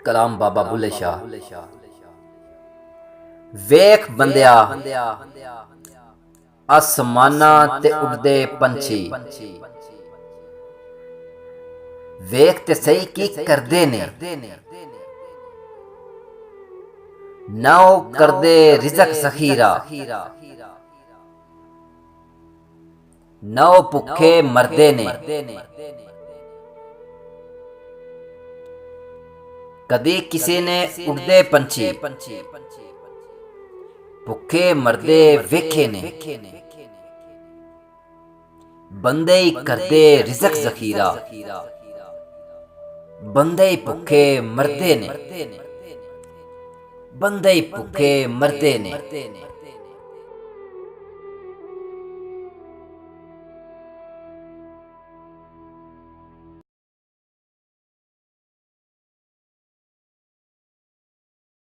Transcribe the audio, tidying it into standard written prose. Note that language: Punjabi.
ਕਲਾਮ ਬਾਬਾ ਬੁੱਲੇ ਸ਼ਾਹ। ਵੇਖ ਬੰਦਿਆ ਅਸਮਾਨਾਂ ਤੇ ਉੱਡਦੇ ਪੰਛੀ, ਵੇਖ ਤੇ ਸਹੀ ਕੀ ਕਰਦੇ ਨੇ। ਨਾ ਉਹ ਕਰਦੇ ਰਿਜ਼ਕ ਜ਼ਖੀਰਾ, ਨਾ ਉਹ ਭੁੱਖੇ ਮਰਦੇ ਨੇ। ਕਦੀ ਕਿਸੇ ਨੇ ਉੱਡਦੇ ਪੰਛੀ ਭੁੱਖੇ ਮਰਦੇ ਵੇਖੇ ਨੇ। ਬੰਦੇ ਹੀ ਕਰਦੇ ਰਿਜ਼ਕ ਜ਼ਖੀਰਾ, ਬੰਦੇ ਹੀ ਭੁੱਖੇ ਮਰਦੇ ਨੇ। ਬੰਦੇ ਹੀ ਭੁੱਖੇ ਮਰਦੇ ਨੇ।